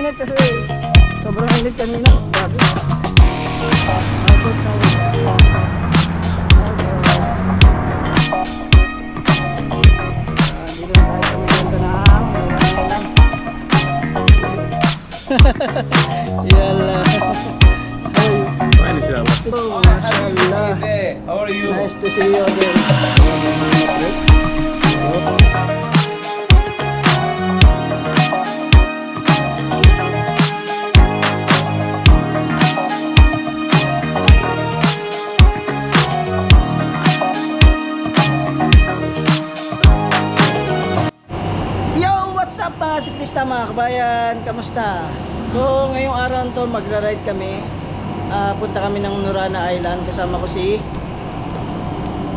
mainit kasi sobrang init kanina. Grabe. Abot na dito na tayo sa maganda na yala. Fine, inshallah. Oh, mashallah. How are you? Nice to see you again. Yo, what's up mga siklista mga kabayan? Kamusta? So, ngayong araw to magra-ride kami. Punta kami ng Nurana Island. Kasama ko si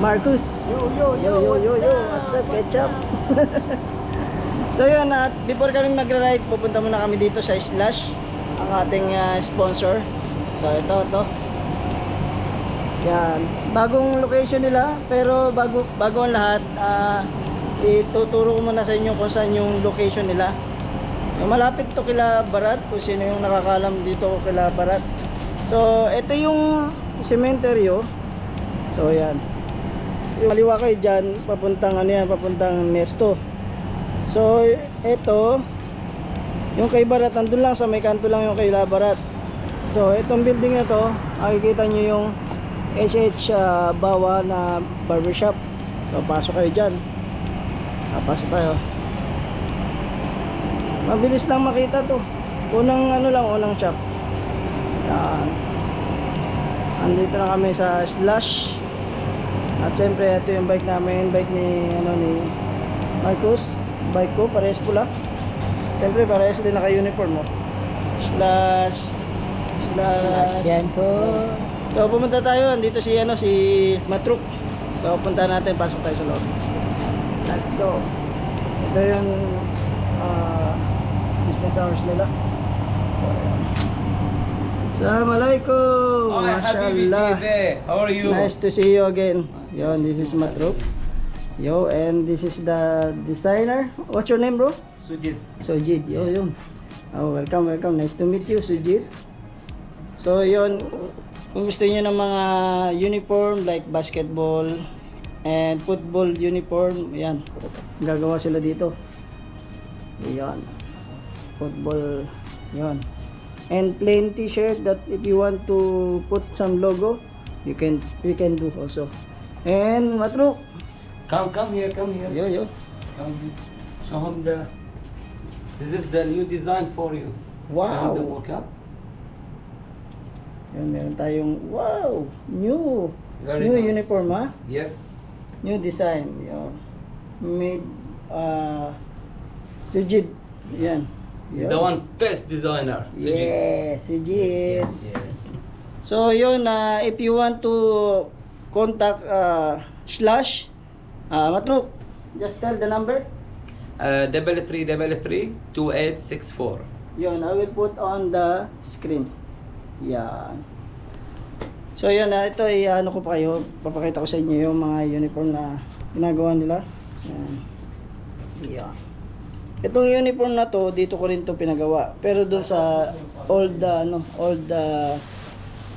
Marcus. Yo. What's up, ketchup? So yun, at before kami magra-ride, pupunta muna kami dito sa Slash, ang ating sponsor. So ito. Yan, bagong location nila, pero bago ang lahat, ituturo ko muna sa inyo kung saan yung location nila. Malapit to kila Barat, kung sino yung nakakalam dito kila Barat. So ito yung cementerio. So yan, yung kaliwa kayo dyan, papuntang Nesto. So ito yung kay Barat, andun lang sa may kanto lang yung kay Barat. So itong building na to, makikita nyo yung HH Bawa na barbershop. So pasok kayo dyan. Pasok tayo. Mabilis lang makita to. Unang shop. Yan. Andito na kami sa Slash. At siyempre ito yung bike namin, bike ni Marcus. Bike ko, parehas pula. Siyempre parehas din naka-uniform mo. Slash yan ko. So pumunta tayo, andito si Matruk. So punta natin, pasok tayo sa loob. Let's go. Ito yung business hours nila. Assalamualaikum. Mashallah. How are you? Nice to see you again. Yo, this is Matruk. Yo, and this is the designer. What's your name, bro? Sujit. Yo, yun. Oh, welcome. Nice to meet you, Sujit. So, yun. Kung gusto niyo ng mga uniform like basketball and football uniform, yan. Gagawa sila dito. Yan. Football, yan. And plain t-shirt that if you want to put some logo, you can do also. And Matruk. Come here. Yo. Come here. Show him this is the new design for you. Wow. Show him the workout. Yan, meron tayong new Very new nice. uniform, ha? Yes. New design. Yo. Made Sujit. Yan. He's the one best designer. Sujit. Yes, Sujit. Yes. So yun, if you want to contact Slash Matruk, just tell the number. 333-2864. Yun, I will put on the screen. Yan. So yun, ito ay ko pa kayo, papakita ko sa inyo yung mga uniform na ginagawa nila. Yan. Yan. Itong uniform na to, dito ko rin to pinagawa. Pero doon sa old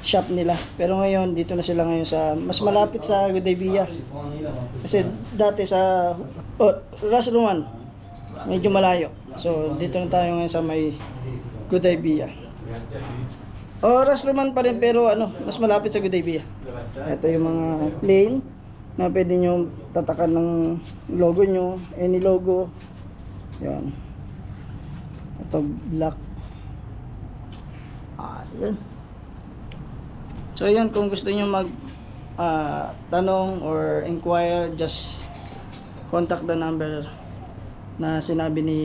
shop nila. Pero ngayon, dito na sila ngayon sa mas malapit sa Gudaybiyah. Kasi dati sa Ras Luman, medyo malayo. So dito na tayo ngayon sa may Gudaybiyah. Ras Luman pa rin, pero mas malapit sa Gudaybiyah. Ito yung mga plain na pwede nyo tatakan ng logo nyo, any logo. Yan. Ito black. Yan. So yan, kung gusto niyo mag tanong or inquire, just contact the number na sinabi ni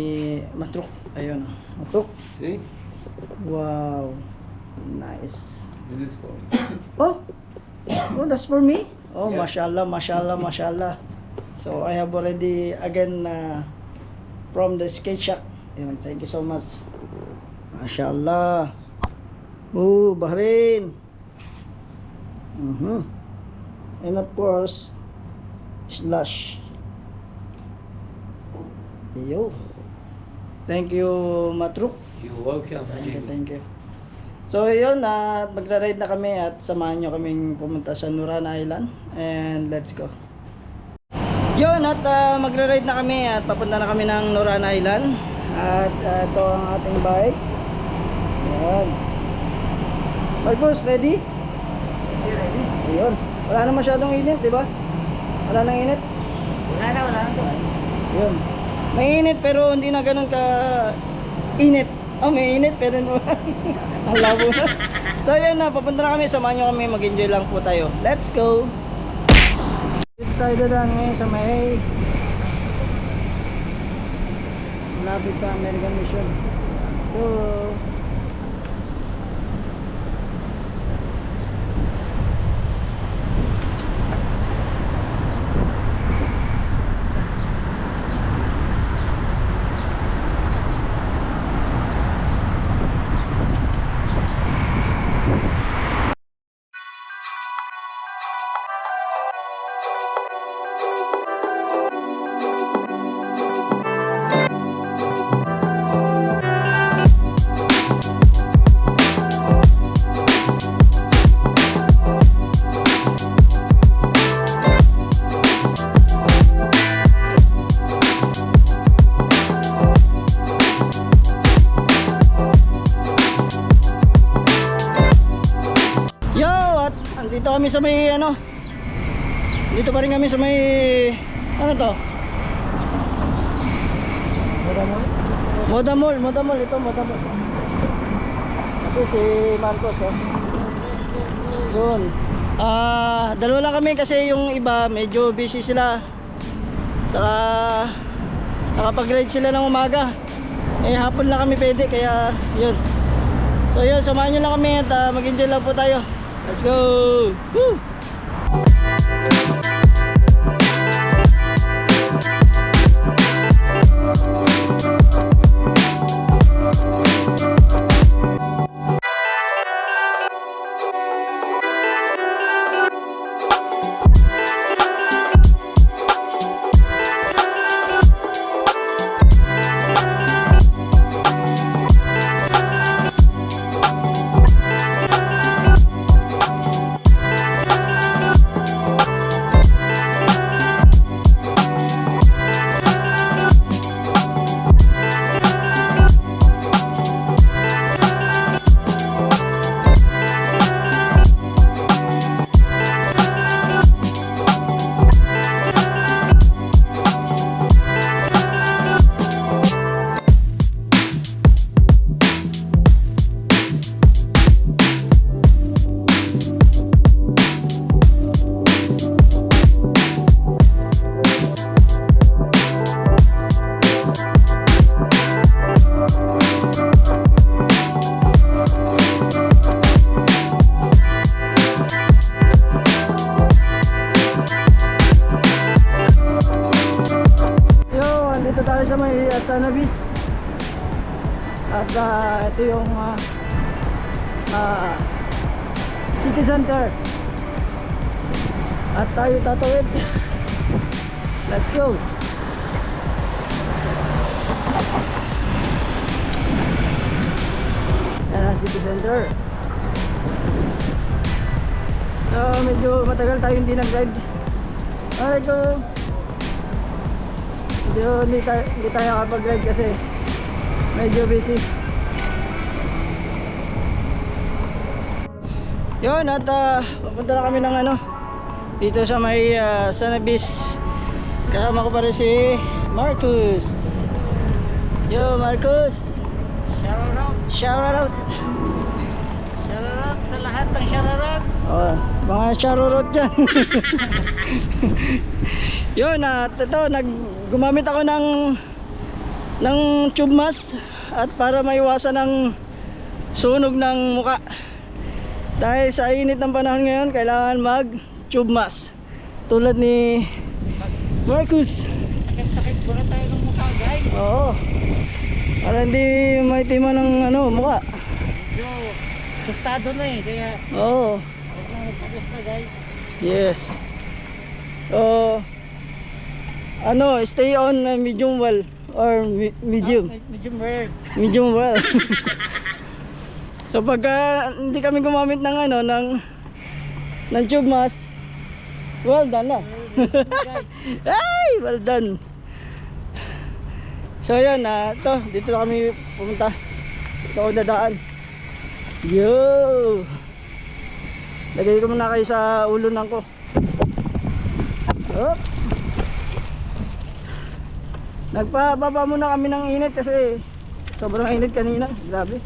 Matruk. Ayun, Matruk. See? Wow. Nice. This is for you. Oh, that's for me? Oh, Yes. mashallah. So I have already again from the skate shop. Ayun, thank you so much. Mashallah. Oh, Bahrain. And of course, Slash. Yo. Thank you, Matruk. You're welcome. Thank you. So yun, magra-ride na kami at samahan nyo kaming pumunta sa Nurana Island. And let's go. Yun, at magra-ride na kami at papunta na kami ng Nurana Island. At ito ang ating bike. Yan. Marcos, ready? Ready? Ayun. Wala na masyadong init, di ba? Wala nang init? Wala na. Yun. May init pero hindi na ganun ka init. Oh, may init pero ang labo na. So yan na, papunta na kami. Samahan nyo kami, mag-enjoy lang po tayo. Let's go! Dito tayo dadaan ngayon sa may malapit sa American Mission. So dito kami sa may ano, dito pa rin kami sa may ano to, Moda Mall ito, Moda Mall. Kasi si Marcos yun, dalawa lang kami kasi yung iba medyo busy sila, saka nakapag-ride sila ng umaga, hapon lang kami pwede, kaya yun. So yun, samahan nyo lang kami at mag-enjoy lang po tayo. Let's go! Woo! Sanabis at ito yung city center at tayo tatawid. Let's go. Yan ang city center. So medyo matagal tayo hindi nag-ride. Alright go. Hindi tayo kapag-ride kasi medyo busy. Yun, at papunta na kami ng ano, dito sa may Sanabis. Kasama ko pa rin si Marcus. Yo Marcus, shout out Sa lahat ng shoutout. oh, mga shoutout dyan. Yun, at ito gumamit ako ng tube mask at para maiwasan ng sunog ng muka. Dahil sa init ng panahon ngayon, kailangan mag tube mask. Tulad ni Marcus. Sakit ko na tayo ng mukha, guys. Oo. Para hindi maitima ng ano, muka. Yo, tostado na kaya Oo. huwag na magpapos guys. Yes. So, ano, stay on medium well. or medium? Medium rare. Medium well. So pagka hindi kami gumamit ng ano ng tube mask, well done na. Ay, well done. So yan, dito na kami pumunta. Ito ako dadaan. Yo! Lagay ko muna kayo sa ulunan ko. Oh. Nagpababa muna kami ng init kasi sobrang init kanina. Grabe.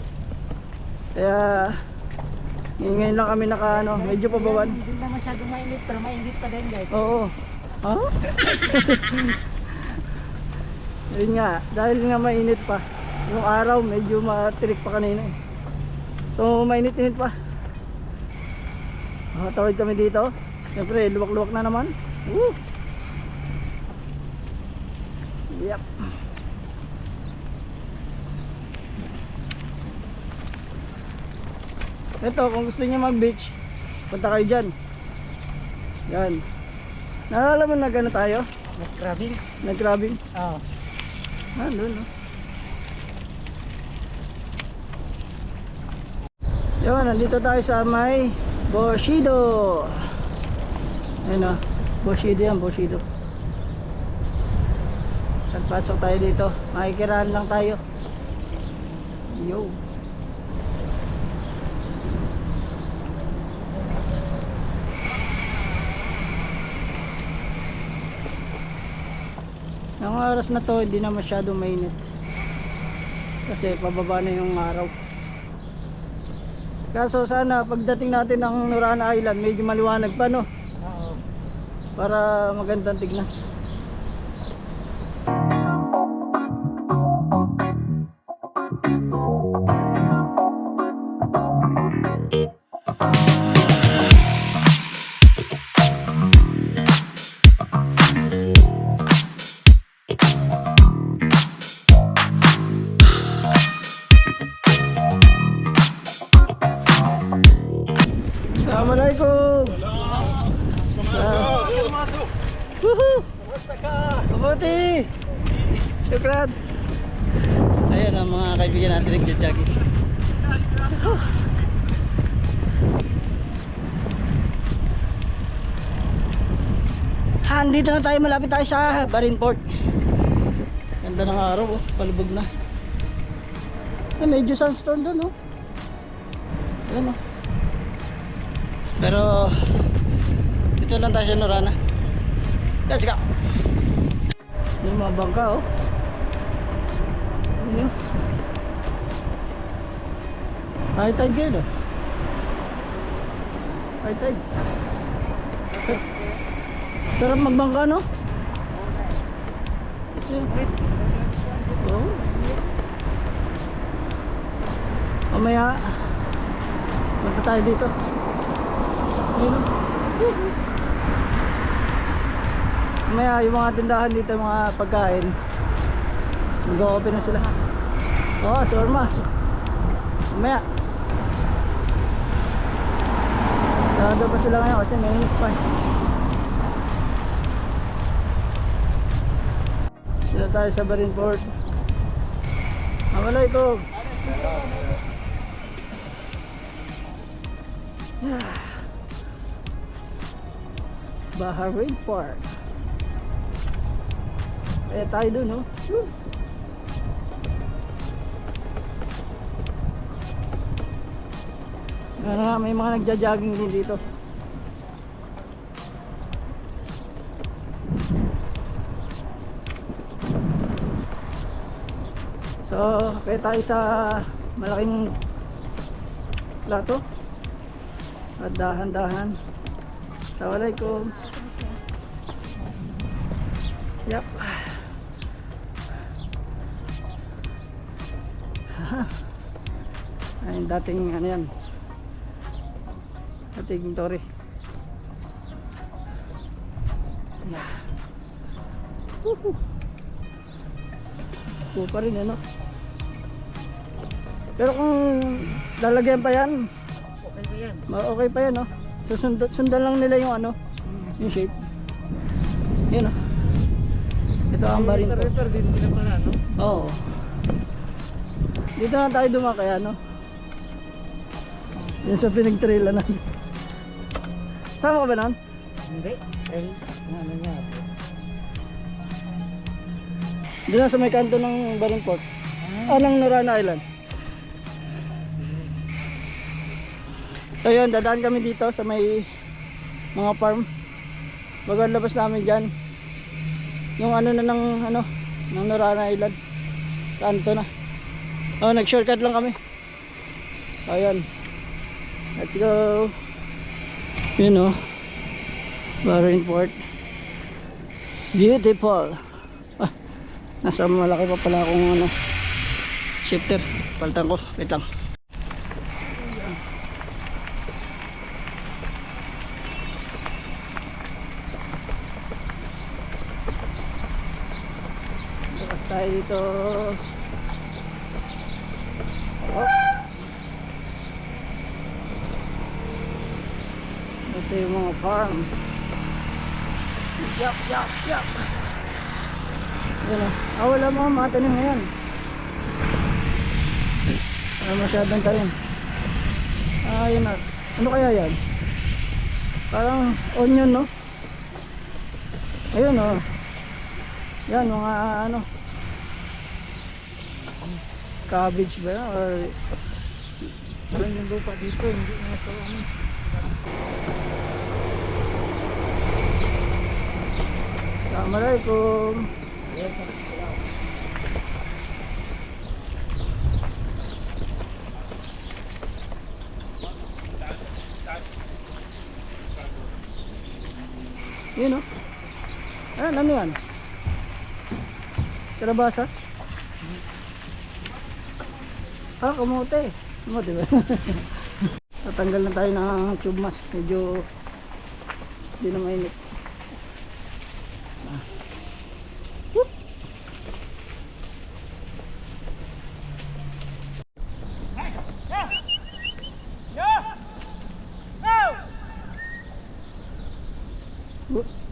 Kaya ngayon lang kami medyo pabawan. Hindi na masyadong mainit pero mainit pa din guys. Oo. Oh? Yun nga, dahil nga mainit pa. Yung araw medyo matirik pa kanina eh. So mainit-init pa. Tawid kami dito. Siyempre luwak-luwak na naman. Woo! Yep. Ito, kung gusto niyo mag-beach, punta kayo dyan. Yan. Naalala mo na gano'n tayo? Nag-crabbing? Nag-crabbing? Oo. Doon, no? Yan, nandito tayo sa may Bushido. Ayun o, Bushido yan, Bushido. Pasok tayo dito, makikiraan lang tayo. Yo. Ang oras na to hindi na masyadong mainit kasi pababa na yung araw. Kaso sana pagdating natin ng Norana Island medyo maliwanag pa, no? Oo. Para magandang tignan. Assalamualaikum. Woohoo! Mabuti! Syukran! Ayan ang mga kaibigan natin nag-jogging. Andito na tayo, malapit tayo sa Marineport. Ganda ng araw, oh, palubog na. Medyo sunstorm doon, oh. Ayan, oh. Pero dito lang tayo sa Norana. Let's go. Yung mga bangka, oh. Ano? High tide kayo, no? High tide. Sarap magbangka, no? Oh. Mamaya punta tayo dito. Mamaya yung mga tindahan dito, mga pagkain, mag-open na sila. Oh, shawarma. Mamaya sarado pa sila ngayon kasi mainit pa. Sila tayo sa Marineport. Mamalay ko. Bahrain Park. Kaya tayo dun, no? May mga nagja-jogging din dito. So, kaya tayo sa malaking plato. At dahan-dahan. Assalamualaikum. Yep. Ayun, dating ano yan, dating tori. Yeah. Pa rin, ano? Pero kung lalagyan pa yan, Okay ba yan? okay pa yan, no? So sundan lang nila yung ano, yung shape. Yun, no? Ito ang barin ko. Refer din sila pala, no? Oo. Dito na tayo dumakaya, no? Yan sa pinag-trailan natin. Sama ka ba nun? Hindi. Eh, ano niya? Doon na sa may kanto ng Baringport. Ng Norana Island. So yun, dadaan kami dito sa may mga farm. Bago labas namin dyan yung ano na ng Norana Island. Kanto na. Oh, nag-shortcut lang kami. Ayan. Let's go. Yun o. Baringport. Beautiful. Ah, nasa malaki pa pala akong shifter. Palitan ko. Wait lang. Bukas tayo dito. Oh. Ito yung mga farm. Yap. Yan o. Wala mga tanim ngayon. Wala masyadong tanim. Yun na. Ano kaya yan? Parang onion, no? Ayun o. Yan mga cabbage ba yan? Or Yung lupa dito, hindi nga ito. Assalamualaikum. Yun o. Ano yan? Kalabasa? Kamote. Kamote ba? Tatanggal na tayo ng tube mask. Medyo hindi na mainit.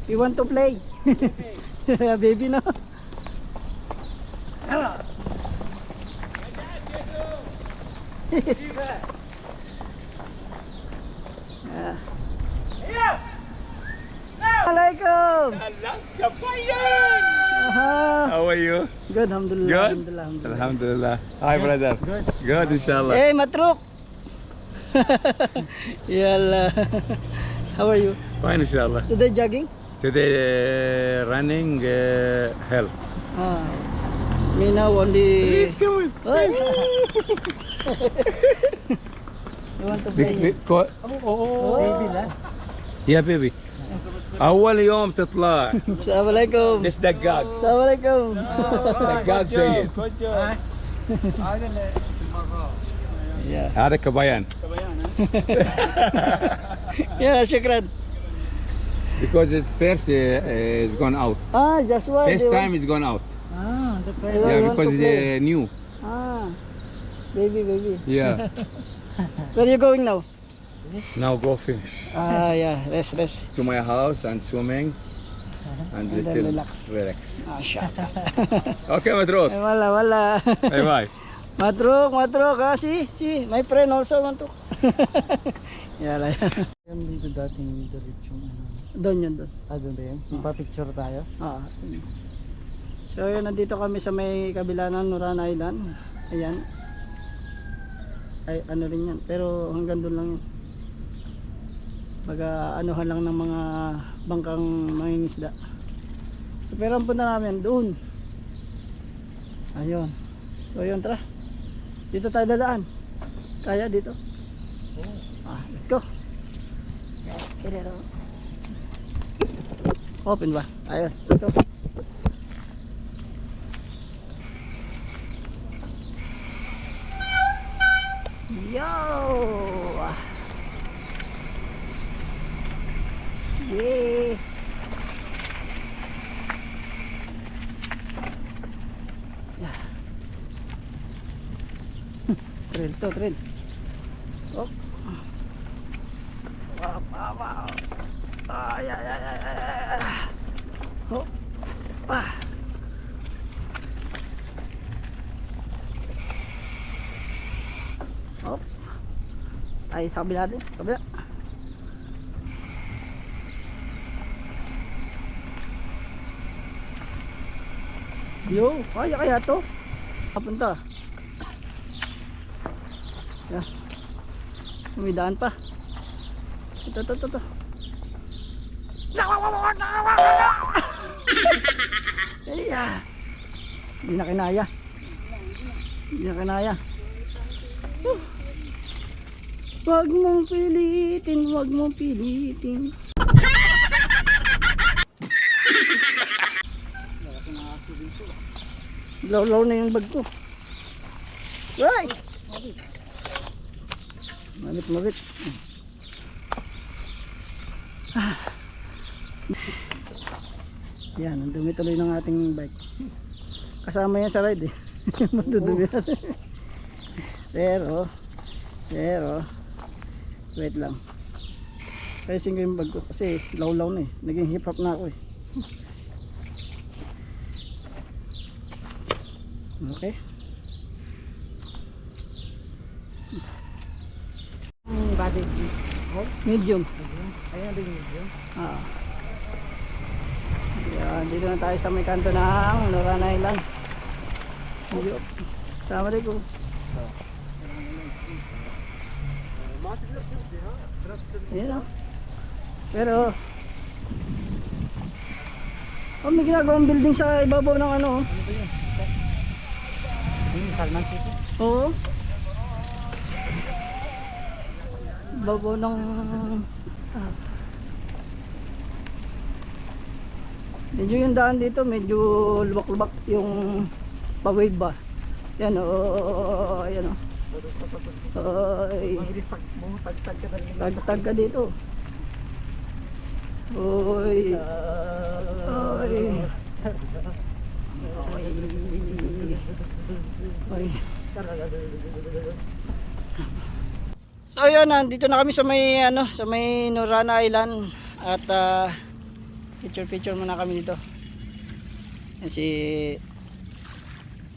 You want to play? Baby, no? Assalamualaikum. How are you? Good, alhamdulillah. Good? Alhamdulillah, alhamdulillah. Alhamdulillah. Hi, brother. Good, inshallah. Hey, Matruk. Yalla. How are you? Fine, inshallah. Today jogging? Today, running help. Me now only. Please come in. Oh. You want to play? Baby na. يا بيبي أول يوم تطلع Assalamualaikum. ليش دقاق Assalamualaikum. دقاق جيد Yeah. هذا كبيان Yeah, shukran. because it's first is gone out. Just why? First time is gone out. That's why. Yeah, Yeah, want because to it's play. new. Baby. Yeah. Where are you going now? Now go finish Yeah, rest. to my house and swimming and And then little relax. Shut up. Okay, Madros. Wala. Bye bye. Matruk, see, my friend also want to. Yala. Yan dito dating diretsyon. Doon yun. Doon ba yun? Magpa-picture tayo? So yun, nandito kami sa may kabila ng Norana Island. Ayan. Ay, ano rin yan. Pero hanggang doon lang yun. Anuhan lang ng mga bangkang mangingisda. So pero ang punta namin doon. Ayun. So yun, tara. Dito tayo dadaan. Kaya dito. Let's go. Let's get it on. Open ba? Ayun. Let's go. Yo! Yeah! Thrill. Oh. Wow. Ay. Oh. tayo sa kabila din. Kabila. Yo, kaya to. Papunta. Yeah. May daan pa. Ito. Iya. Hindi na kinaya. Wag mong pilitin. Law na yung bag ko. Right. Marit. Yan, ang dumi tuloy ng ating bike. Kasama yan sa ride eh. Madudumi natin. Pero wait lang. Pressing ko yung bag ko kasi law na eh. Naging hip hop na ako eh. Okay. Body Medium. Ayan din yun. Yan, dito na tayo sa may kanto ng Noran Island. Assalamualaikum. Yan o. Pero may ginagawang building sa ibabaw ng ano. Ano ba yun? Yung Salman City? Oo. Ibabaw ng medyo yung daan dito medyo lubak-lubak yung pa-wave ba. Yan o. Yan o. Ay. Tag-tag ka talaga. Tag-tag ka dito. Oy. So yun, nandito na kami sa may sa may Noran Island at picture muna kami dito. Yan si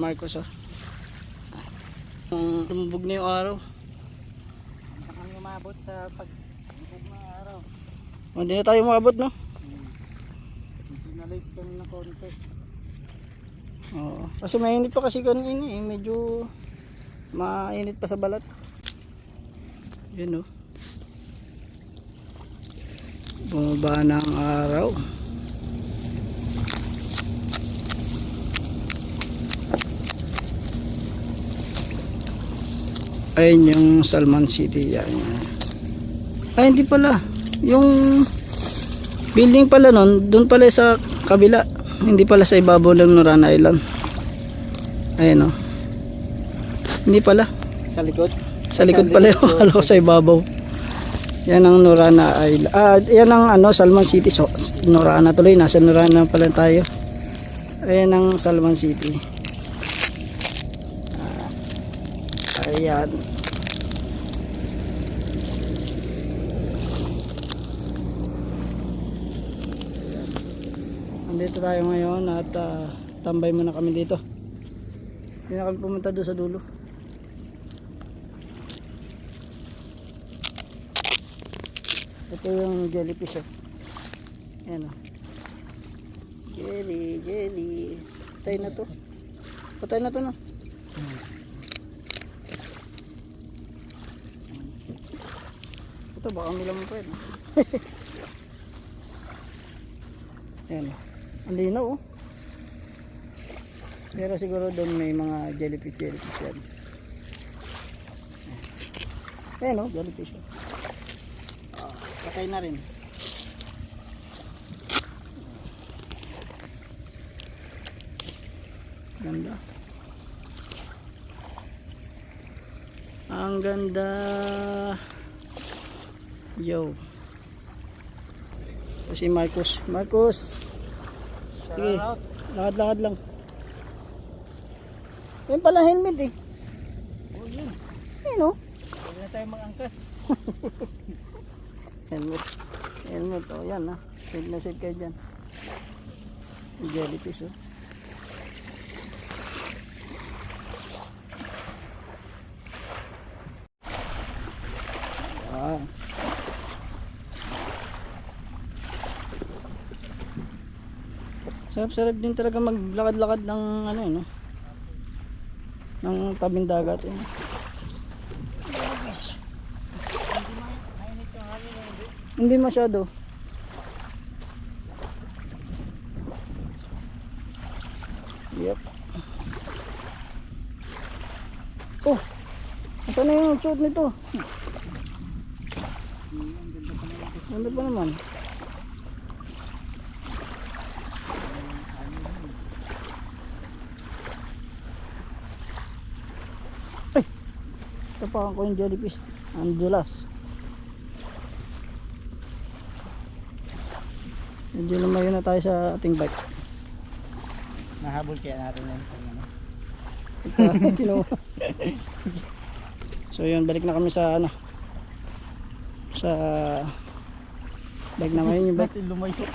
Marcos oh. Lumubog na yung araw. Ang umabot sa pag-ubog ng araw. Hindi na tayo umabot no? Pinalate kami ng konti. Oo. Kasi mainit pa kasi kanina eh. Medyo mainit pa sa balat. Yan o. Bumaba na ang araw. Ayun yung Salman City. Yan. Ay hindi pala. Yung building pala nun, doon pala sa kabila. Hindi pala sa ibabaw ng Noran Island. Ayun o. Hindi pala. Sa likod? Sa likod pala yung akala ko sa ibabaw. Yan ang Norana Island. Yan ang Salman City. So, Norana tuloy. Nasa Norana pala tayo. Ayan ang Salman City. Ayan. Nandito tayo ngayon at tambay muna kami dito. Hindi na kami pumunta doon sa dulo. Ito yung jellyfish oh. Ayan oh. Jelly. Patay na to. No? Ito baka may laman pa yun. Ayan oh. Ang linaw oh. Pero siguro doon may mga jellyfish yan. Ayan oh, jellyfish oh. Patay na rin. Ganda. Ang ganda. Yo. Ito si Marcos. Sige. Lakad lang. Yan pala helmet eh. Oh, yun. Ayun oh. Pwede na tayo mag-angkas. Helmet oh, yan ah. Save na save kayo dyan. Jellyfish oh. Sarap-sarap din talaga maglakad-lakad ng ano no. Ng tabing dagat eh. Hindi masyado. Yep. Oh. Asan na yung suot nito? Ganda pa naman. Ay! Tapakan ko yung jellyfish. Ang dulas. Medyo lumayo na tayo sa ating bike. Nahabol kaya natin yan. Kinuha. So yun, balik na kami sa ano, sa bike naman yung bike. Natin lumayo.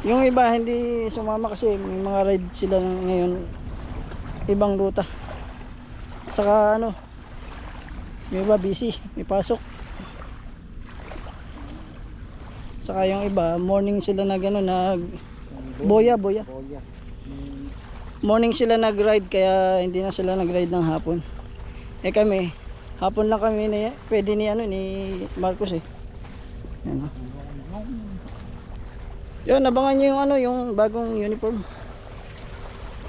Yung iba hindi sumama kasi may mga ride sila ngayon, ibang ruta. Saka ano, yung iba busy, may pasok. Saka yung iba morning sila nag ano, nag boya. Boya. Morning sila nag-ride kaya hindi na sila nag-ride ng hapon. Eh kami, hapon lang kami pwede ni ano ni Marcos eh. Yan. Yun, abangan niyo yung ano, yung bagong uniform.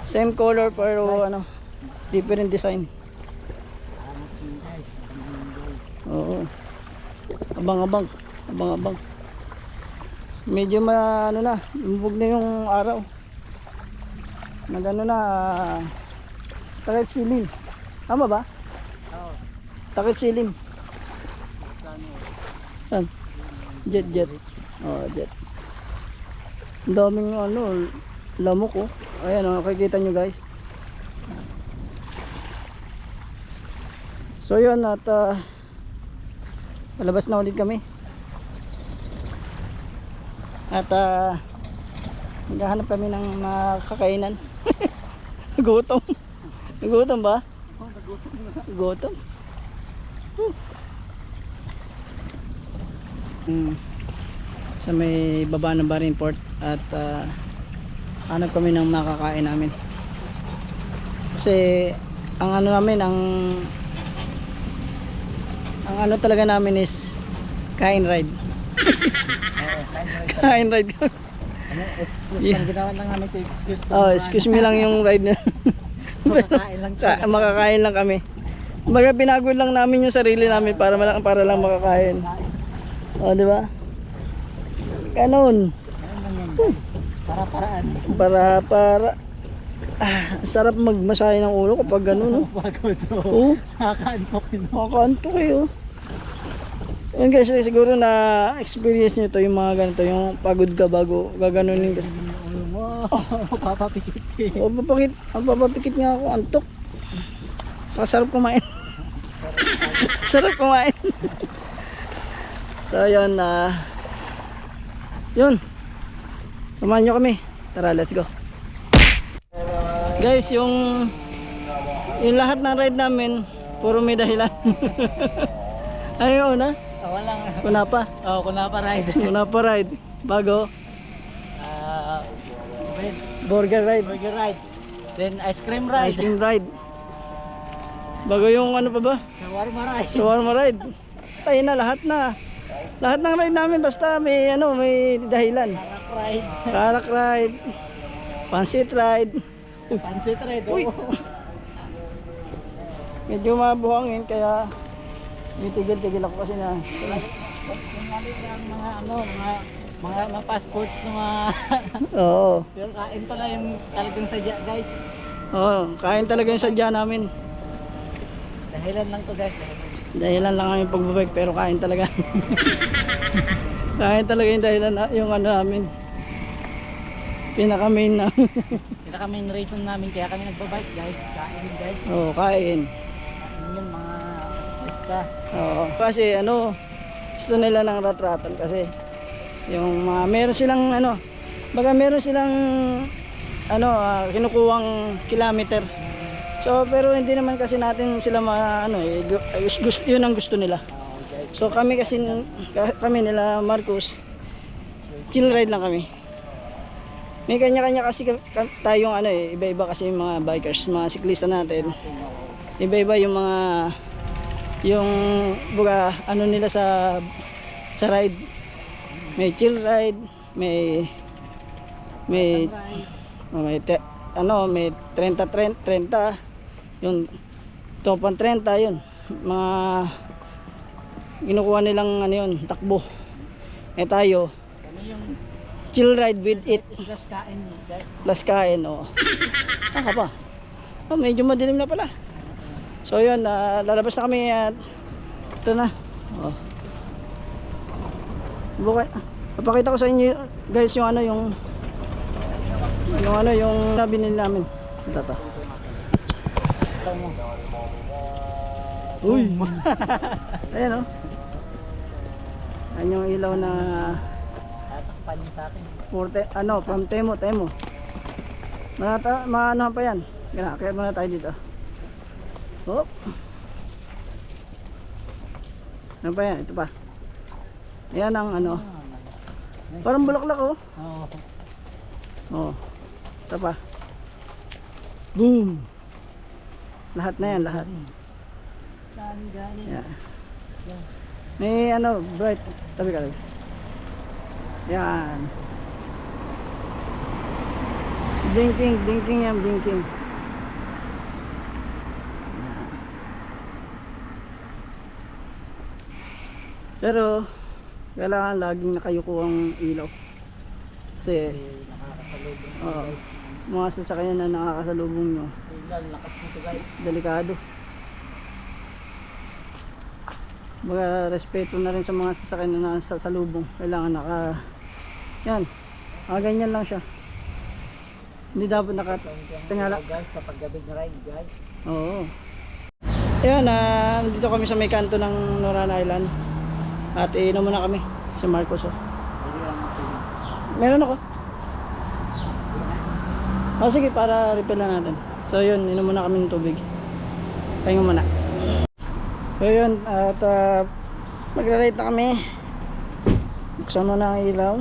Same color pero ano, different design. Oo. Abang-abang. Medyo ano na, lumubog na yung araw. Nagano na, takip silim. Tama ba? Oo. Takip silim. Saan? Jet. Oh, jet. Ang daming ano, lamok oh. Ayan oh, nakikita nyo guys. So yun at palabas na ulit kami. At maghahanap kami ng mga kakainan. Gutom ba? Gutom. Sa may baba ng Barinport at hanap kami ng makakain namin. Kasi ang ano namin, ang ano talaga namin is kain ride. Kain ride. Ano, excuse Yeah. lang ginawa lang namin to excuse. Oh, excuse me lang yung ride na. Makakain lang. Makakain lang kami. Kumbaga pinagod lang namin yung sarili namin para lang makakain. Oh, di ba? Ganun. Ayun lang yan. Para-paraan. Para sarap magmasahe ng ulo kapag ganun, no? Pagod to. Oo. Nakakaantokin. Makakanto kayo. Yun guys, siguro na experience nyo to yung mga ganito, yung pagod ka bago gaganunin ka. Ulo mo. Papapikit eh. O papapikit nga ako, antok. Saka sarap kumain. Sarap kumain. So yun, yun. Samahan nyo kami. Tara, let's go. Guys, yung lahat ng ride namin, puro may dahilan. Ayaw na? Walang. Kunapa. Oh, kunapa ride. Kunapa ride. Bago, Bread. burger ride. Burger ride. Then ice cream ride. Ice cream ride. Bago yung ano pa ba? Shawarma ride. Shawarma ride. Tayo na, lahat na. Lahat ng ride namin basta may ano, may dahilan. Karak ride. Karak ride. Pansit ride. Pansit ride. Uy. Oh. Medyo mabuhangin kaya tigil-tigil ako kasi na. Yung mga fast foods ng mga Oo. pero kain pala yung talagang sadya guys. Oo, kain talaga yung sadya namin. Dahilan lang to guys. Dahilan lang kami pagbabike pero kain talaga. Kain talaga yung dahilan yung ano namin. Pinaka main na. Pinaka main reason namin kaya kami nagbabike guys. Kain guys. Oo, kain. Yun yung mga lista. Oo, kasi ano, gusto nila ng rat-ratan kasi yung mga meron silang ano, baga meron silang ano, kinukuhang kilometer. So pero hindi naman kasi natin sila ano gusto, yun ang gusto nila. So kami kasi kami nila Marcos chill ride lang kami. May kanya-kanya kasi tayong ano eh, iba-iba kasi yung mga bikers, mga siklista natin. Iba-iba yung mga yung buga ano nila sa ride. May chill ride, may may 30 yung topan 30 yun. Mga kinukuha nilang ano yun, takbo. Eh tayo Ano yung chill ride with it islas kain guys? plus kain, oh. Ka pa. Oh, medyo madilim na pala. So yun, lalabas na kami at ito na. Oh. Papakita ko sa inyo guys yung ano yung binili namin. Ito to. Uy. Ayan oh. Ayan yung ilaw na Tatakpan niyo sa akin. from Temo. Maano pa yan. Gana, kaya muna tayo dito. Oh. Ano pa yan? Ito pa. Ayan ang ano. Parang bulaklak oh. Oo. Oh. Ito pa. Boom. Lahat na yan, lahat. Dami. Yeah. May ano, bright. Tabi ka lang. Yan. Blinking yan, blinking. Yan. Pero kailangan laging nakayuko ang ilaw. Kasi Nakakasalubong. oo, mga sasakyan na nakakasalubong nyo, Signal, lakas nito guys. delikado. Mga respeto na rin sa mga sasakyan na nasa salubong. Kailangan yan, ganyan lang siya. Hindi dapat nakatingala. Guys, sa paggabing ride guys. Oo. Ayan, nandito kami sa may kanto ng Noran Island. At iinom muna kami sa Marcos. Oh. Sige lang ang tubig. Meron ako. Sige, para refill na natin. So yun, inom muna kami ng tubig. Pahinga muna. So yun, at magra-ride na kami. Buksan mo na ang ilaw.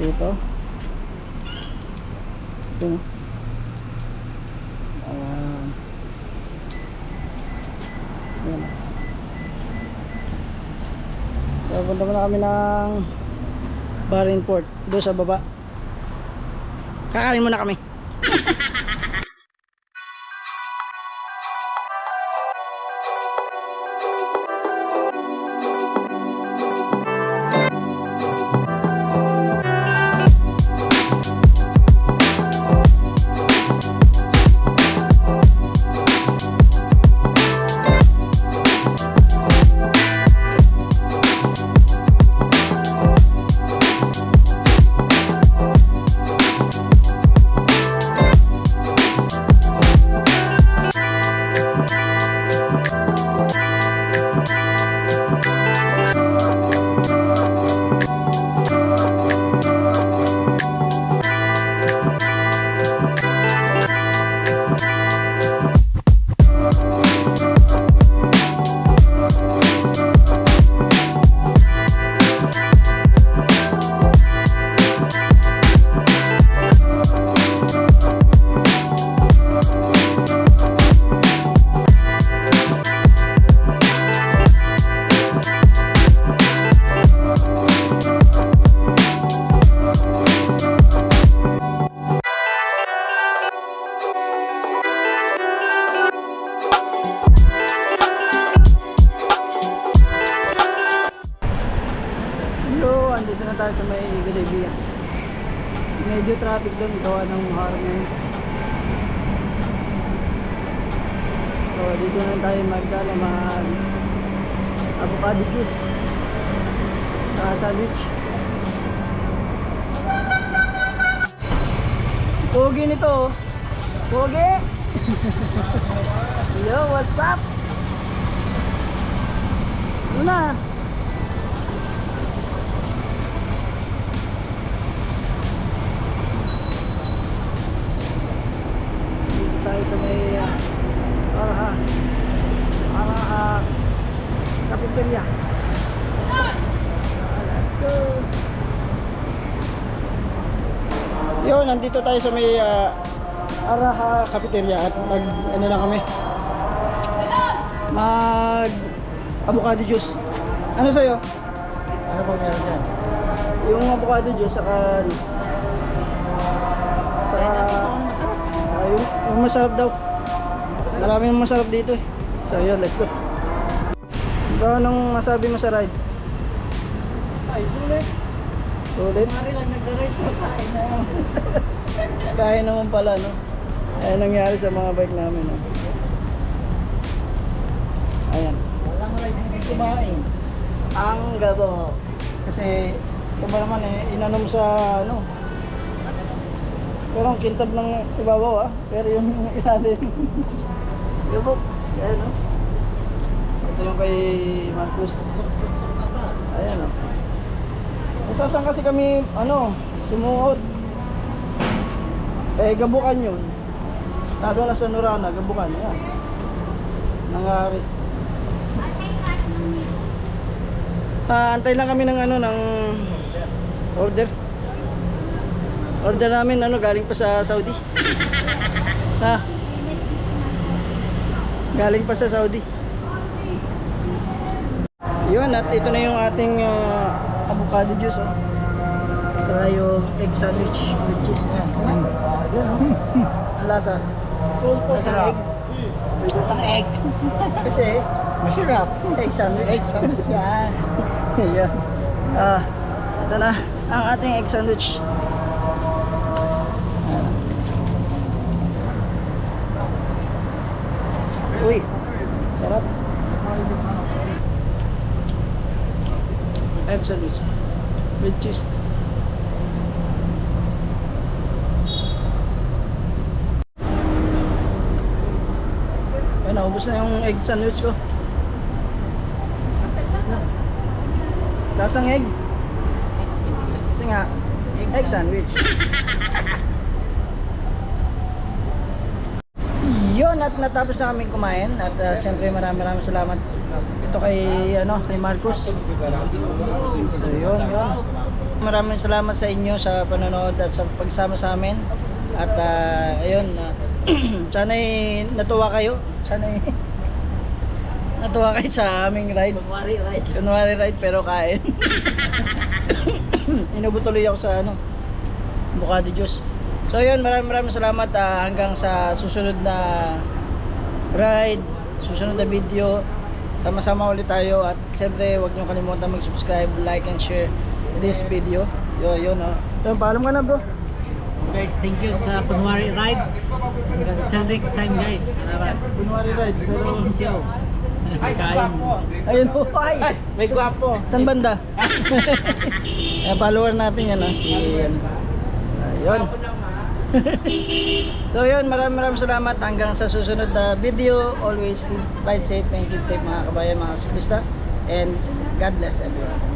Dito. Ito. Ayan. Ayan. So punta muna kami ng Barin Port. Doon sa baba. Kakain muna kami. Andito na tayo sa may Galibia. Medyo traffic doon, gawa ng harap ngayon. So dito na tayo magdala avocado juice sa sandwich. Pogi nito. Pogi. Yo, what's up? Ano na? Tayo sa may cafeteria. Let's go. Yun, nandito tayo sa may Araha Cafeteria at mag ano lang kami. Mag avocado juice. Ano sa'yo? Ano po meron dyan? Yung avocado juice saka yung masarap daw. Maraming masarap dito eh. So yun, let's go. Ba, anong masabi mo sa ride? Ay, sulit. Sulit? Mari lang nag-ride ko. Kain na. Kaya naman pala, no? Ayan nangyari sa mga bike namin, no? Ayan. Walang ride na hindi kumain. Ang gabo. Kasi, ito ba naman eh, inanom sa ano? Pero ang kintab ng ibabaw pero yung ilalim. Gabo. Ayan, no? Ito yung kay Marcus. Sok na ba? Ayan, no? Masasan kasi kami, ano, sumuot. Eh, gabukan yun. Lalo na sa Norana, gabukan. Yan. Nangyari. Antay lang kami ng ano, ng order. Order namin, ano, galing pa sa Saudi. Galing pa sa Saudi. Yun, at ito na yung ating avocado juice, oh. Saka yung egg sandwich with cheese. Ayan. Yun, oh. Ang lasa. Lasang egg. Lasang egg. Kasi, Masarap. egg sandwich. Egg sandwich yan. Yan. Ito na ang ating egg sandwich. Uy, sarap. Egg sandwich with cheese. Ayun, naubos na yung egg sandwich ko. Lasang egg. Kasi nga, egg sandwich. Yun, at natapos na kami kumain. At syempre maraming salamat ito kay, kay Marcus. So yun. Maraming salamat sa inyo sa panonood at sa pagsama sa amin. At ayun, sana'y natuwa kayo. Sana'y natuwa kayo sa aming ride. Kunwari ride pero kain. Inubot tuloy ako sa avocado juice. So yun, maraming salamat. Hanggang sa susunod na ride, susunod na video. Sama-sama ulit tayo. At siyempre, huwag nyo kalimutan mag-subscribe, like, and share this video. Yun, paalam ka na, bro. Guys, thank you sa Kunwari Ride. Until next time, guys. Salamat. Kunwari ride. Pero, Show. ay, ayun po, ay. May gwapo. Saan banda? Follower natin yan, si yun. So yun, maraming salamat. Hanggang sa susunod na video. Always ride safe and keep safe, mga kabayan, mga siklista. And God bless everyone.